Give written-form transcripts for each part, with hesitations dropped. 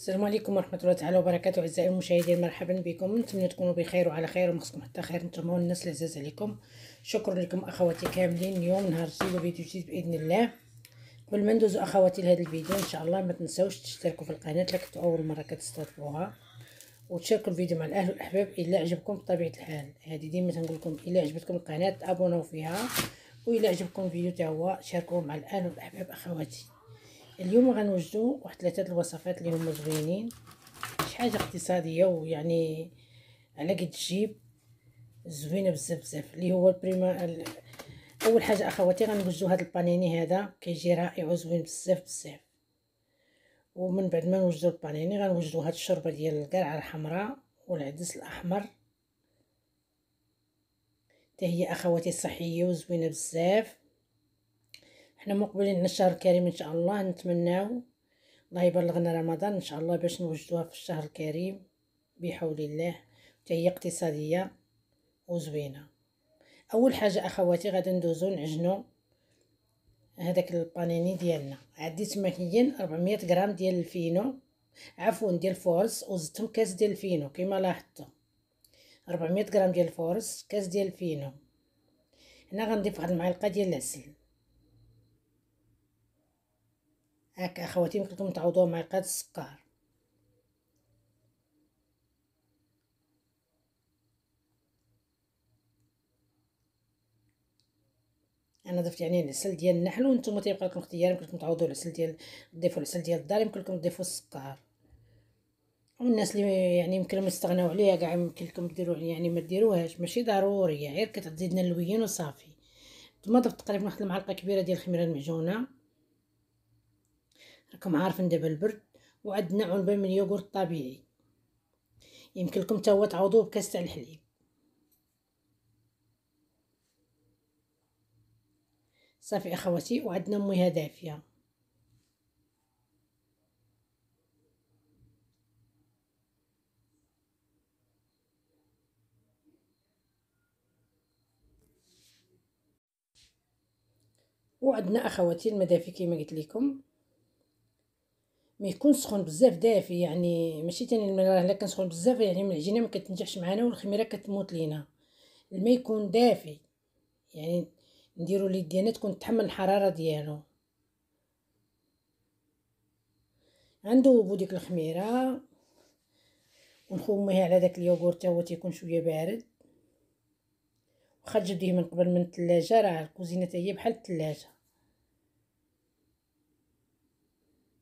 السلام عليكم ورحمة الله تعالى وبركاته. أعزائي المشاهدين، مرحبا بكم. نتمنى تكونوا بخير وعلى خير ومخصكم حتى خير نتوما والناس العزاز عليكم. شكرا لكم أخواتي كاملين. اليوم نهار جديد وفيديو جديد بإذن الله. قبل ما ندوزو أخواتي لهذا الفيديو إن شاء الله ما تنساوش تشتركوا في القناة إلا كنتو أول مرة كتستضيفوها، وتشاركوا الفيديو مع الأهل والأحباب إلا عجبكم. بطبيعة الحال هذه ديما تنقول لكم إلا عجبتكم القناة أبوناو فيها، وإلا عجبكم الفيديو تا هو شاركوه مع الأهل والأحباب. أخواتي اليوم غنوجدو واحد 3 الوصفات اللي هما زوينين، شي حاجه اقتصاديه ويعني على قد الجيب، زوينه بزاف بزاف. اللي هو البريما. اول حاجه اخواتي غنوجدو هذا البانيني، هذا كيجي رائع وزوين بزاف بزاف. ومن بعد ما نوجدو البانيني غنوجدو هاد الشوربه ديال القرعه الحمراء والعدس الاحمر، حتى هي اخواتي صحيه وزوينه بزاف. حنا مقبلين على الشهر الكريم ان شاء الله، نتمناو الله يبلغنا رمضان ان شاء الله باش نوجدوها في الشهر الكريم بحول الله. حتى هي اقتصاديه وزوينه. اول حاجه اخواتي غادي ندوزو نعجنو هذاك البانيني ديالنا. عندي تما كاين 400 غرام ديال الفينو، عفوا ديال الفورس، وزدتهم كاس ديال الفينو كما لاحظتوا. 400 غرام ديال الفورس، كاس ديال الفينو. هنا غنضيف واحد المعلقه ديال العسل. هكا اخواتي يمكن لكم تعوضوها معلقه السكر. انا ضفت يعني العسل ديال النحل، وانتم تيبقى لكم اختيار، يمكن لكم تعوضوا العسل ديال تضيفوا العسل ديال الدار، يمكن لكم تضيفوا السكر. والناس اللي يعني يمكن لهم يستغناو عليها كاع يمكن لكم ديروا، يعني ما ديروهاش، ماشي ضروري، غير كتزيدنا اللوين وصافي. ثم ضفت تقريبا واحد المعلقه كبيره ديال الخميره المعجونه، راكم عارفين دابا البرد. وعندنا عنبه من يوغورت طبيعي، يمكن لكم حتى هو تعوضوه بكاس تاع الحليب. صافي اخواتي، وعندنا مياه دافيه. وعندنا اخواتي الماء دافي كما قلت لكم، ما يكون سخون بزاف، دافي يعني ماشي تاني الماء الا كان سخون بزاف يعني من العجينه ما كتنجحش معنا والخميره كتموت لينا. الماء يكون دافي، يعني نديرو اليد ديالنا تكون تحمل الحراره ديالو. غندوبو ديك الخميره ونخوميها على داك اليوغورت، هو تيكون شويه بارد. واخا تجبديه من قبل من الثلاجه، راه الكوزينه حتى هي بحال الثلاجه.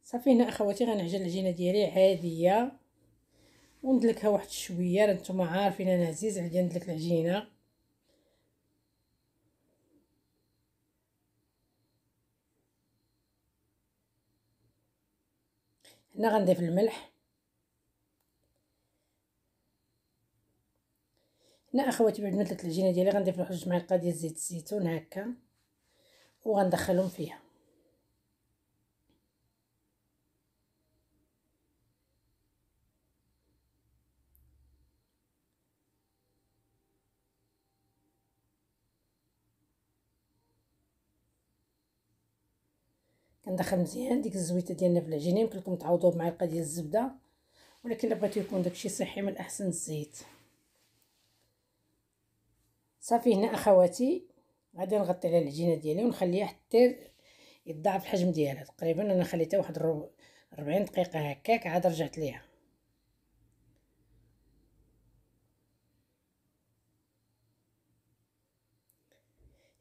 صافي هنا اخواتي غنعجن العجينه ديالي عاديه وندلكها واحد شويه، راه نتوما عارفين انا عزيز عليا ندلك العجينه. هنا غنضيف الملح. هنا اخواتي بعد ما دلكت العجينه ديالي غنضيف واحد 2 معالق ديال زيت الزيتون هكا، وغندخلهم فيها. كندخل مزيان ديك الزويته ديالنا في العجينه، يمكن لكم تعوضوه بمعلقه ديال الزبده، ولكن الا بغيتو يكون داكشي صحي من الاحسن الزيت. صافي هنا اخواتي غادي نغطي على العجينه ديالي ونخليها حتى يتضاعف الحجم ديالها. تقريبا انا خليتها واحد 40 دقيقه هكاك، عاد رجعت ليها.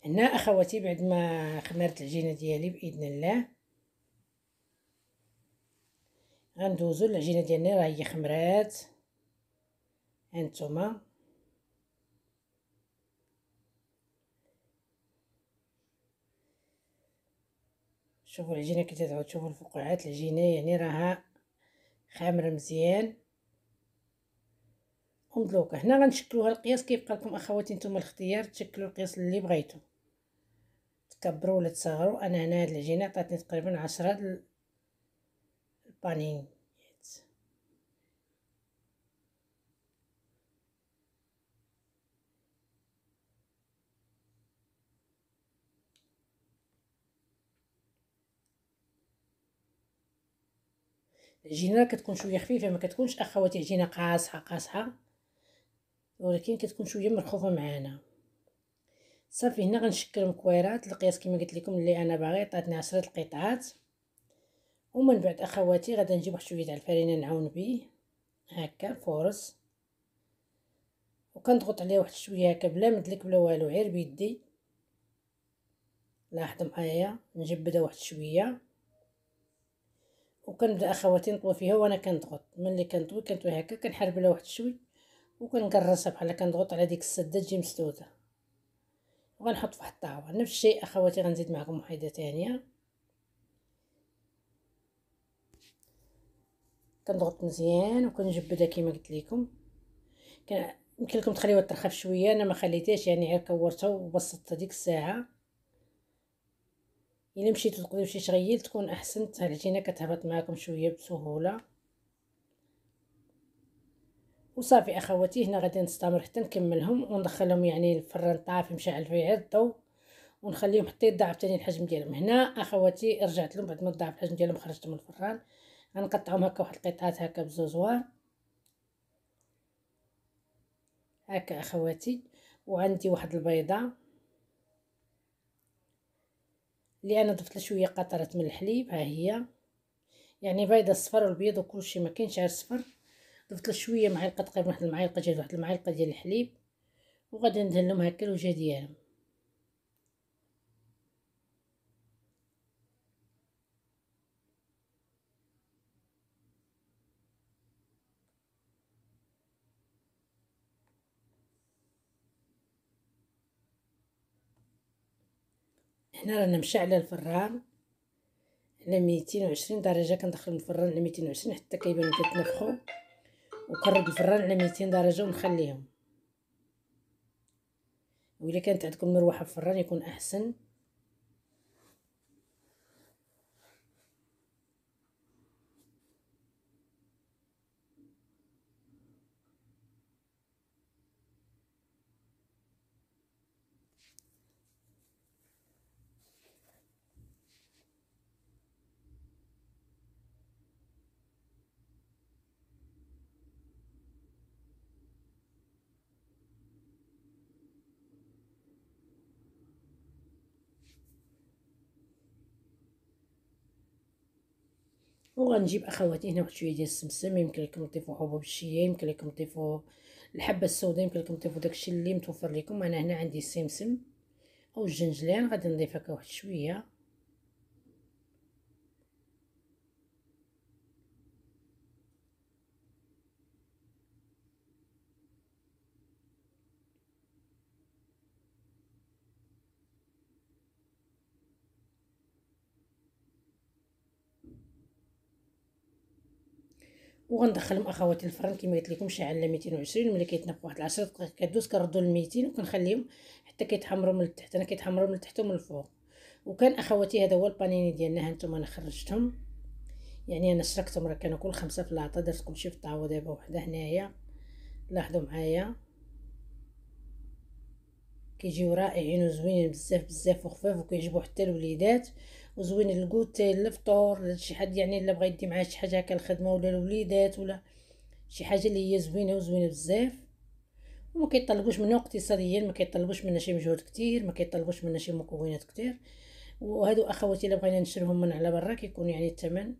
هنا اخواتي بعد ما خمرت العجينه ديالي باذن الله غندوزو العجينه ديالنا، راه هي خمرات. هانتوما شوفوا العجينه كي تتعود، شوفوا الفقاعات العجينه يعني راها خامره مزيان ومدلوكه. هنا غنشكلوها القياس كيبقى لكم اخواتي نتوما الاختيار، تشكلوا القياس اللي بغيتو، تكبروا ولا تصغروا. انا هنا هاد العجينه عطاتني تقريبا 10 البانين. العجينه كتكون شويه خفيفه، ما كتكونش اخواتي عجينه قاصحه، ولكن كتكون شويه مرخوفه معانا. صافي هنا غنشكل مكويرات القياس كما قلت لكم اللي انا باغي. عطاتني 10 القطعات. ومن بعد اخواتي غادا نجيب واحد شويه تاع الفرينه نعاون به هكا الفورص، وكنضغط عليه واحد شويه هكا بلا مدلك بلا والو، غير بيدي. لاحظوا معايا نجبدها واحد شويه، وكنبدا اخواتي نطوي فيها وانا كنضغط. ملي كنطوي هكا كنحربلها واحد شوي وكنقرصها بحال كنضغط على ديك السده تجي مسدوده. وغنحط في واحد الطاوه. نفس الشيء اخواتي غنزيد معكم وحيده ثانيه. كنضغط مزيان وكنجبدها كما قلت لكم. يمكن لكم تخليوها ترخف شويه، انا ما خليتهاش، يعني غير كورتها وبسطتها ديك الساعه. الا مشيتو تقضيو شي شغيل تكون احسن، العجينه كتهبط معكم شويه بسهوله. وصافي اخواتي هنا غادي نستمر حتى نكملهم وندخلهم يعني الفران طافي مشعل فيه الضو، ونخليهم حتى يضاعف تاني الحجم ديالهم. هنا اخواتي رجعت لهم بعد ما ضاعف الحجم ديالهم، خرجتهم من الفران. غنقطعهم هكا واحد القطعات هكا بزوزوار هكا اخواتي. وعندي واحد البيضه اللي انا ضفت لها شويه قطره من الحليب، ها هي يعني بيضه الصفر والبيض وكلشي، ما كاينش غير صفر. ضفت له شويه معلقه تقريبا واحد المعلقه ديال واحد المعلقه ديال الحليب، وغادي ندهن لهم هكا الوجه ديالهم. هنا رانا مشعله الفران على 220 درجه، كندخل الفران على 220 حتى كيبانو كيتنفخوا، وكنرد الفران على 200 درجه ونخليهم. وإلا كانت عندكم مروحه في الفران يكون احسن. وغنجيب اخواتي هنا واحد شويه ديال السمسم، يمكن لكم تضيفوا حبوب الشيا، يمكن لكم تضيفوا الحبه السوداء، يمكن لكم تضيفوا داكشي اللي متوفر لكم. انا هنا عندي السمسم او الجنجلان، غادي نضيف هكا واحد شويه. وغندخلهم اخواتي الفران كما قلت لكم شاعل على 220. ملي كيتنفخ واحد 10 دقائق كدوز كنردو ل 200 وكنخليهم حتى كيتحمروا من التحت. انا كيتحمروا من التحت ومن الفوق. وكان اخواتي هذا هو البانيني ديالنا. ها نتوما انا خرجتهم، يعني انا شركتهم، راه كانوا كل 5 في العطا. درت كلشي في الطاوه دابا وحده هنايا. لاحظوا معايا كيجيو رائعين وزوينين بزاف وخفاف، وكيعجبوا حتى الوليدات، وزوينين للكوتي للفطور شي حد يعني الا بغا يدي معاه شي حاجه هكا الخدمه ولا الوليدات ولا شي حاجه اللي هي زوينه بزاف. وما كيطلبوش منا اقتصاديا، ما كيطلبوش منا شي مجهود كتير، ما كيطلبوش منا شي مكونات كتير. وهادو اخواتي الا بغينا نشريهم من على برا كيكون يعني الثمن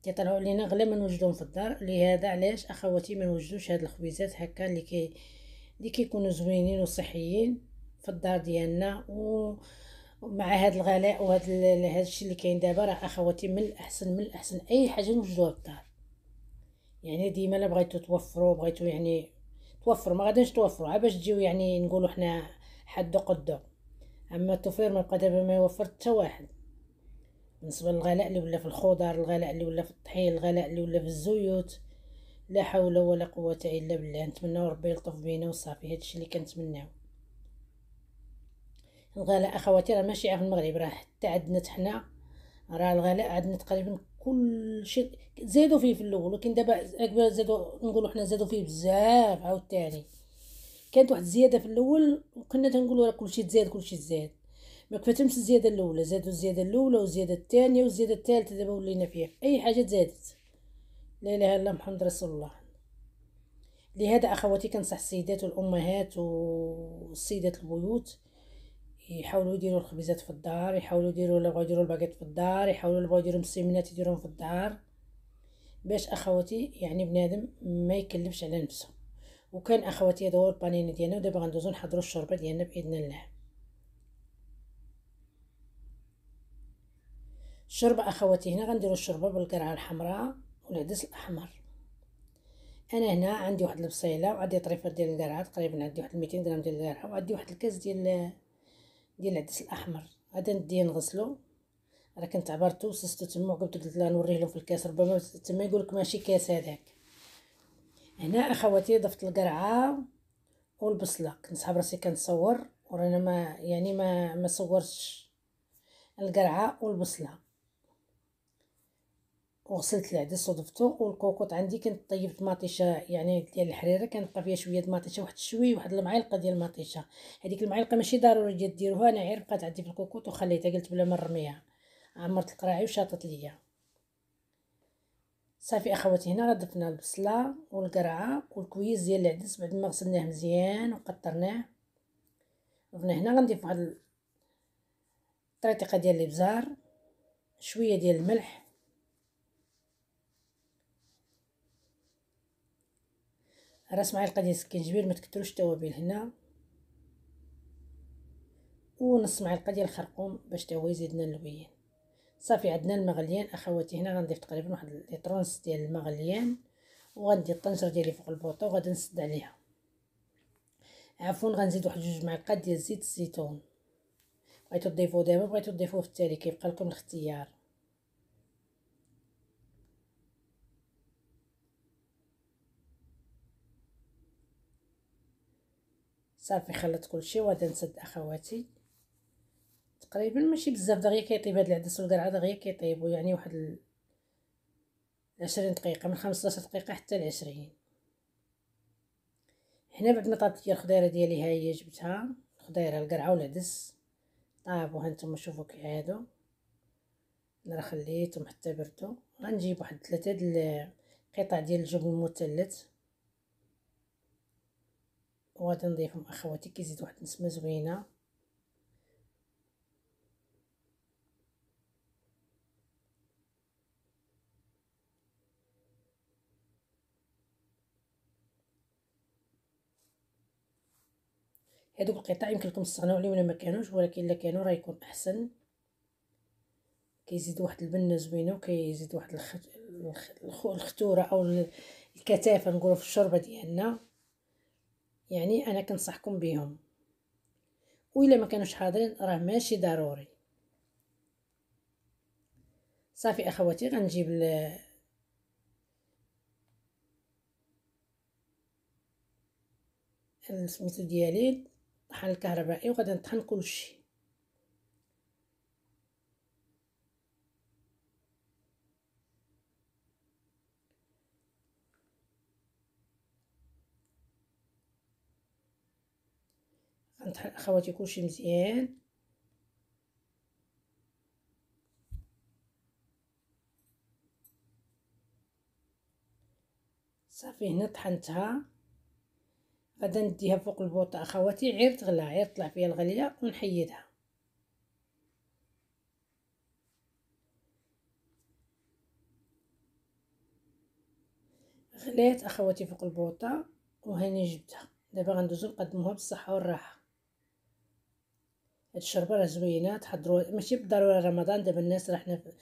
كيطلعوا علينا غلا ما نوجدهم في الدار. لهذا علاش اخواتي ما نوجدوش هاد الخبيزات هكا اللي كيكونوا زوينين وصحيين في الدار ديالنا. ومع هاد الغلاء وهاد هاد الشيء اللي كاين دابا، راه اخواتي من الاحسن اي حاجه نوجدوها في الدار. يعني ديما الا بغيتو توفروا، بغيتو يعني توفروا، ما غاديش توفروا عا باش تجيو يعني نقولوا حنا حدو قدو. اما التوفير ما بقى دابا ما يوفر حتى واحد. بالنسبه للغلاء اللي ولا في الخضر، الغلاء اللي ولا في الطحين، الغلاء اللي ولا في الزيوت، لا حول ولا قوه الا بالله. نتمنى ربي يلطف بينا وصافي، هادشي اللي كنتمناو. الغلاء اخواتي راه ماشي في المغرب، راه حتى عندنا حنا، راه الغلاء عندنا تقريبا كل شيء زادوا فيه في الاول، ولكن دابا زادوا نقولوا حنا زادوا فيه بزاف عاوتاني. كانت واحد الزياده في الاول وكنا تنقولوا راه كلشي تزاد. ما كفتهمش الزياده الاولى، زادوا الزياده الاولى والزياده الثانيه والزياده الثالثه، دابا ولينا فيها في اي حاجه زادت. لا اله الا الله محمد رسول الله. لهذا اخواتي كنصح السيدات والامهات والسيدات البيوت يحاولوا يديروا الخبيزات في الدار، يحاولوا يديروا، لا بغاو يديروا الباكيت في الدار، يحاولوا بغاو يديروا مسيمنات يديروهم في الدار، باش اخواتي يعني بنادم ما يكلفش على نفسه. وكان اخواتي هذا هو البانين ديالنا. ودابا غندوزو نحضروا الشوربه ديالنا باذن الله. الشوربه اخواتي هنا غنديروا الشوربه بالقرعه الحمراء والعدس الاحمر. انا هنا عندي واحد البصيله وعندي طريفه ديال القرعه، تقريبا عندي واحد 200 غرام ديال القرعه، وعندي واحد الكاس ديال العدس الاحمر. غادي نديه نغسلو. انا كنت عبرتو وسستو تما وقلت قلت لا نوريه لهم في الكاس، ربما تما يقولك ماشي كاس هذاك. هنا اخواتي ضفت القرعه والبصله. كنت صحاب راسي كنصور ورانا ما يعني ما صورتش القرعه والبصله. وغسلت العدس وضفتو. والكوكوط عندي كنت طيبت مطيشه يعني ديال الحريره، كنبقى فيها شويه د مطيشه، واحد شويه، واحد المعلقه ديال المطيشه. هذيك المعلقه ماشي ضروري ديروها، انا غير بقات عندي في الكوكوط وخليتها، قلت بلا ما نرميها. عمرت القراعي وشاطت ليا. صافي اخواتي هنا ضفنا البصله والقرعه والكويز ديال العدس بعد ما غسلناه مزيان وقطرناه. ضفنا هنا غنضيف واحد الطريقه ديال الابزار، شويه ديال الملح، راس معلقه ديال السكينجبير، ما تكثروش التوابل هنا، ونص معلقه ديال الخرقوم باش تا هو يزيدنا اللوين. صافي عندنا الماء غليان اخواتي هنا غنضيف تقريبا واحد لتر ونص ديال الماء غليان، وغندير الطنجره ديالي فوق البوطه وغادي نسد عليها. عفوا غنزيد واحد 2 معلقات ديال زيت الزيتون. بغيتو تضيفوه دابا، بغيتو تضيفوه في التالي، كيبقى لكم الاختيار. صافي خلطت كلشي وغادي نسد اخواتي. تقريبا ماشي بزاف دغيا كيطيب هاد العدس والقرعه، دغيا كيطيبوا يعني واحد 20 دقيقه، من 15 دقيقه حتى 20. هنا بعد ما طابت ليا الخضيره ديالي، ها هي جبتها الخضيره القرعه والعدس طابوا، ها نتوما شوفوا كيعادوا. انا خليتهم حتى بردوا. غنجيب واحد 3 د القطع ديال الجبن المثلث وغادي نضيفهم اخواتي، كيزيد واحد النسمه زوينه. هادوك القطع يمكن لكم تستغناو عليهم ولا ما كانوش، ولكن الا كانوا راه يكون احسن، كيزيد واحد البنه زوينه وكيزيد واحد الختوره او الكثافه نقولوا في الشوربه ديالنا. يعني انا كنصحكم بهم، والا ما كانوش حاضرين راه ماشي ضروري. صافي اخواتي غنجيب سميتو ديالي الطحن الكهربائي وغادي نطحن كلشي. غنطحن اخواتي كلشي مزيان. صافي هنا طحنتها، غادا نديها فوق البوطه اخواتي، غير تغلى، غير طلع فيها الغليه ونحيدها. غليت اخواتي فوق البوطه وهاني جبتها. دابا غندوزو نقدموها بالصحه والراحه. هاد الشربه راه زوينه، تحضروا ماشي بالضروره رمضان، دابا الناس راه حنا في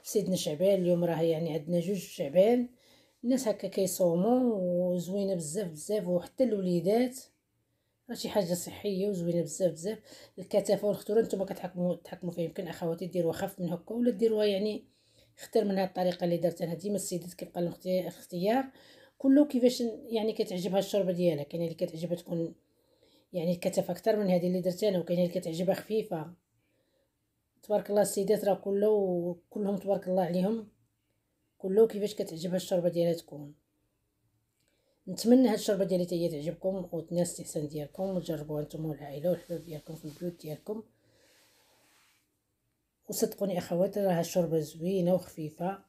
سيدنا شعبان اليوم، راه يعني عندنا 2 في شعبان، الناس هكا كيصوموا وزوينه بزاف بزاف، وحتى الوليدات راه شي حاجه صحيه وزوينه بزاف بزاف. الكثافه والخطوره نتوما تحكموا فيها. يمكن اخواتي ديروها خف من هكا ولا ديروها يعني اختار من هاد الطريقه اللي درت انا. ديما السيدات كيبقى لهم اختيار، كله كيفاش يعني كتعجبها الشوربه ديالها. كاينه اللي كتعجبها تكون يعني الكثافه اكثر من هذه اللي درت انا، وكاينه اللي كتعجبها خفيفه. تبارك الله السيدات راه كلهم تبارك الله عليهم، كله كيفاش كتعجبها الشوربه ديالها تكون. نتمنى هاد الشوربه ديالي حتى هي تعجبكم وتنال الاستحسان ديالكم، وتجربوها نتوما والعائله والحباب ديالكم في البيوت ديالكم. وصدقوني اخواتي راها الشوربه زوينه وخفيفه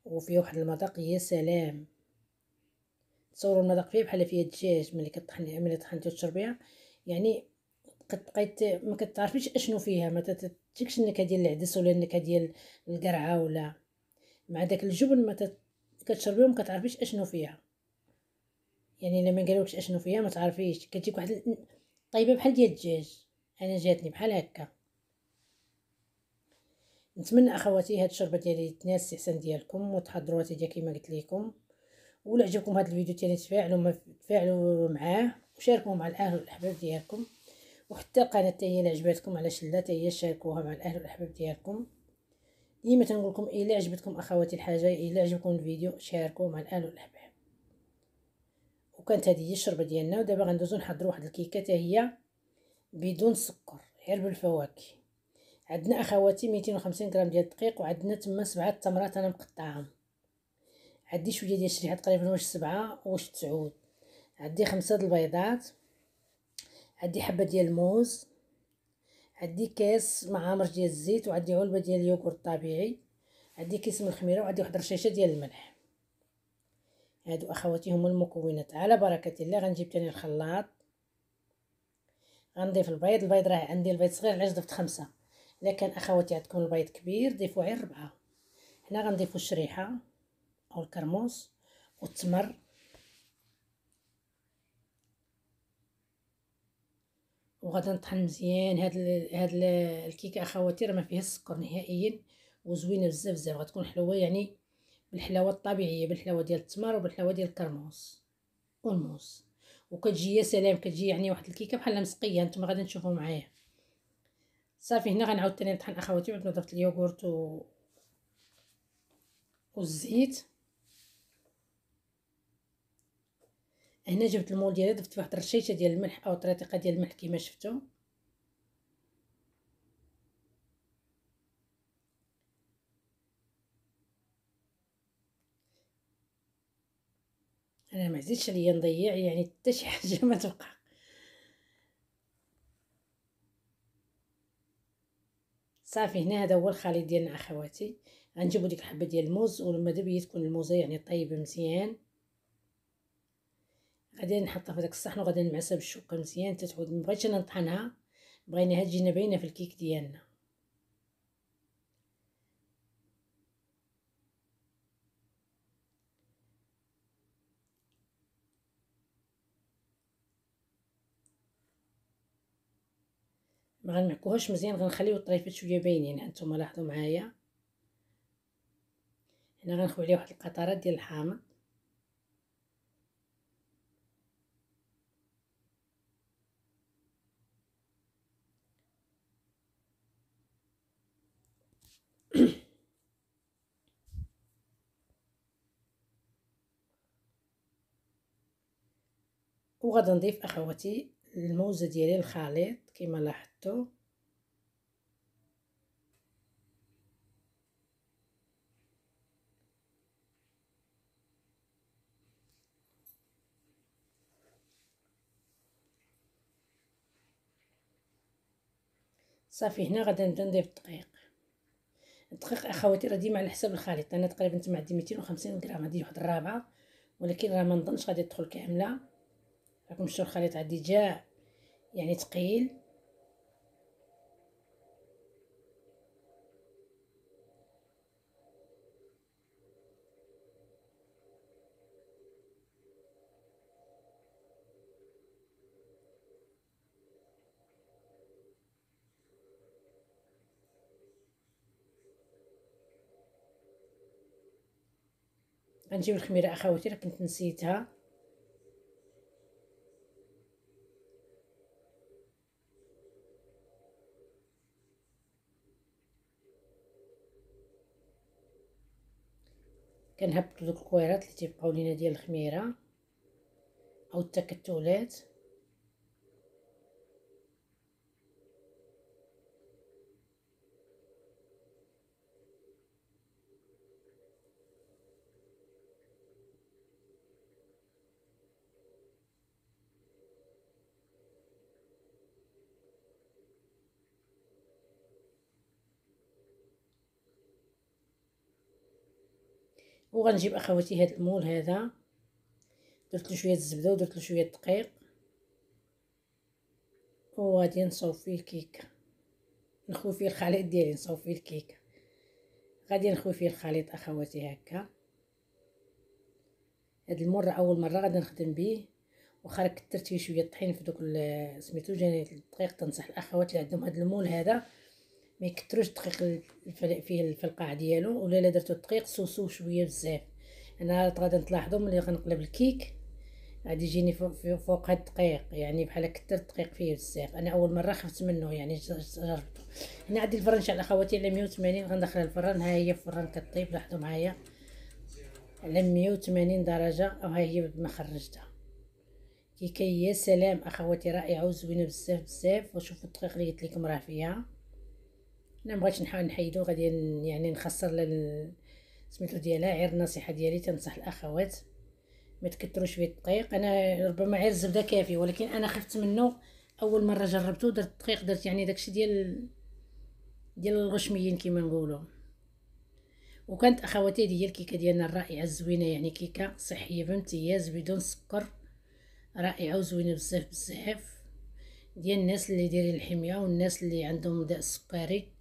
وفيها واحد المذاق يا سلام. تصوروا المذاق فيها بحال فيها الدجاج ملي طحنتي وتشربيها، يعني بقيت ما كتعرفيش اشنو فيها، ما تجيكش النكهه ديال العدس ولا النكهه ديال القرعه، ولا مع داك الجبن ما كتشربيها ما كتعرفيش اشنو فيها. يعني الا ما قالولكش اشنو فيها ما تعرفيش، كتجيك واحد طيبه بحال ديال الدجاج. انا جاتني بحال هكا. نتمنى اخواتي هاد الشوربه ديالي تنال الاستحسان ديالكم وتحضروها تيجي كيما قلت لكم. ولا عجبكم هذا الفيديو تاني تفاعلوا معاه وشاركوه مع الاهل والاحباب ديالكم. وحتى القناه حتى هي اللي عجبتكم علاش لا حتى هي شاركوها مع الاهل والاحباب ديالكم. ديما تنقول لكم الا عجبتكم اخواتي الحاجه، الا عجبكم الفيديو شاركوه مع الاهل والاحباب. وكانت هذه هي الشوربه ديالنا. ودابا غندوزو نحضروا واحد الكيكه حتى هي بدون سكر غير بالفواكه. عندنا اخواتي 250 غرام ديال الدقيق، وعندنا تما 7 تمرات انا مقطعاهم. عندي شويه ديال الشريحه تقريبا واش 7 واش 9. عندي 5 د البيضات، عندي حبه ديال الموز، عندي كاس معامر ديال الزيت، وعندي علبه ديال اليوغورت طبيعي، عندي كيس من الخميره، وعندي واحد الرشيشه ديال الملح. هادو اخواتي هما المكونات. على بركه الله غنجيب تاني الخلاط. غنضيف البيض راه عندي البيض صغير علاش ضفت 5. لكن اخواتي عندكم البيض كبير ضيفوا غير 4. هنا غنضيفوا الشريحه او الكرموس والتمر. وغادي نطحن مزيان. هاد الكيكه اخواتي راه ما فيها السكر نهائيا، وزوينه بزاف بزاف. غتكون حلوه يعني بالحلاوه الطبيعيه، بالحلاوه ديال التمر وبالحلاوه ديال الكرموس والموز. وكتجي يا سلام، كتجي يعني واحد الكيكه بحال مسقيه. نتوما غادي تشوفوا معايا. صافي هنا غنعاود تاني نطحن اخواتي بعد ما ضفت اليوغورت والزيت. هنا جبت المول ديالي ضفت واحد الرشيشه ديال الملح او طريقه ديال الملح كما شفتوا. انا ما زيدش عليا نضيع يعني حتى شي حاجه ما تبقى. صافي هنا هذا هو الخليط ديالنا اخواتي. غنجيبو ديك الحبه ديال الموز، ولما دابا تكون الموزه يعني طيبه مزيان غادي نحطها في داك الصحن، وغادي نمعسها بالشوكه مزيان تتعود. مبغيتش انا نطحنها، بغيناها تجينا باينه في الكيك ديالنا. ما غنمعكوهاش مزيان، غنخليو الطريفات شويه باينين. هانتوما لاحظوا معايا. هنا غنخوي عليه واحد القطرات ديال الحامض. وغادي نضيف اخواتي الموزه ديالي الخليط كما لاحظتوا. صافي هنا غادي نبدا نضيف الدقيق اخواتي راه ديما على حساب الخليط. انا تقريبا تما عندي 250 غرام، عندي واحد الرابعه ولكن راه ما نظنش غادي تدخل كامله. راكم شفتوا الخليط عندي جا يعني ثقيل. غنجيب الخميره اخواتي راه كنت نسيتها. كنهبطوا دوك الكويرات اللي تيبقاو لينا ديال الخميره او التكتلات. وغنجيب اخواتي هاد المول هذا، درت له شويه الزبده ودرت له شويه الدقيق، وغادي نصوب فيه الكيكه، نخوي فيه الخليط ديالي، نصوب فيه الكيكه. غادي نخوي فيه الخليط اخواتي هكا. هاد المره اول مره غادي نخدم به، واخا كثرت فيه شويه الطحين في دوك سميتو جاني الدقيق. تنصح الاخوات اللي عندهم هاد المول هذا ما يكثروش الدقيق فيه في القاع ديالو، ولا الا درتو الدقيق صوصو شويه بزاف. انا غادي تلاحظوا ملي غنقلب الكيك غادي يجيني فوق هاد الدقيق، يعني بحال كثرت الدقيق فيه بزاف. انا اول مره خفت منه يعني جربته. هنا عندي الفران شعل اخواتي على 180، غندخلها الفران. ها هي في الفران كطيب، لاحظوا معايا على 180 درجه، او ها هي ما خرجتها. كيكه يا سلام اخواتي، رائعه وزوينه بزاف بزاف. وشوفوا الدقيق اللي قلت لكم راه فيها. انا مبغيتش نحاول نحيدو، غادي يعني نخسر سميتو ديالها. غير النصيحه ديالي تنصح الاخوات ما تكثروش فيه الدقيق. انا ربما غير الزبده كافي، ولكن انا خفت منه اول مره جربته. درت الدقيق، درت يعني داكشي ديال الغشميين كما نقولوا. وكانت اخواتي هي الكيكه ديالنا الرائعه الزوينه، يعني كيكه صحيه بامتياز بدون سكر، رائعه وزوينه بزاف بزاف، ديال الناس اللي دايرين الحميه والناس اللي عندهم داء السكري.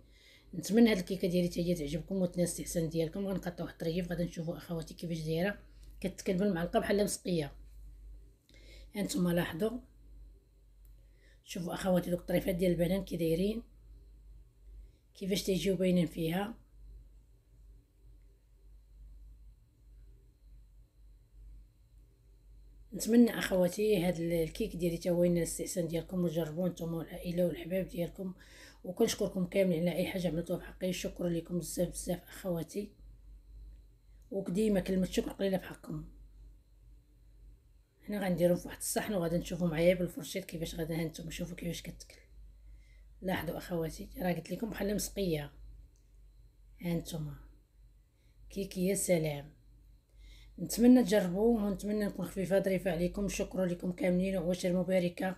نتمنى هاد الكيكه ديالي حتى هي تعجبكم وتنال الاستحسان ديالكم. غنقطعوا واحد الطريف، غادي نشوفوا اخواتي كيفاش دايره. كتكلب المعلقه بحال مسقيه. هانتوما لاحظوا، شوفوا اخواتي دوك الطريفات ديال البنان كي دايرين، كيفاش تيجيو باينين فيها. نتمنى اخواتي هاد الكيك ديالي تا هو ينال الاستحسان ديالكم، وجربوه نتوما والعائله والحباب ديالكم. وكنشكركم كاملين على اي حاجه عملتوها بحقي. شكرا لكم بزاف بزاف اخواتي، وديما كلمه شكر قليله في حقكم. هنا غنديرهم في واحد الصحن، وغادي نشوفوا معايا بالفرشيط كيفاش غادي. هانتوما شوفوا كيفاش كتكل. لاحظوا اخواتي، راه قلت لكم بحال مسقيه. هانتوما كيك يا سلام. نتمنى تجربوه، ونتمنى نكون خفيفه ظريفه عليكم. شكرا لكم كاملين، وعواشر مباركه.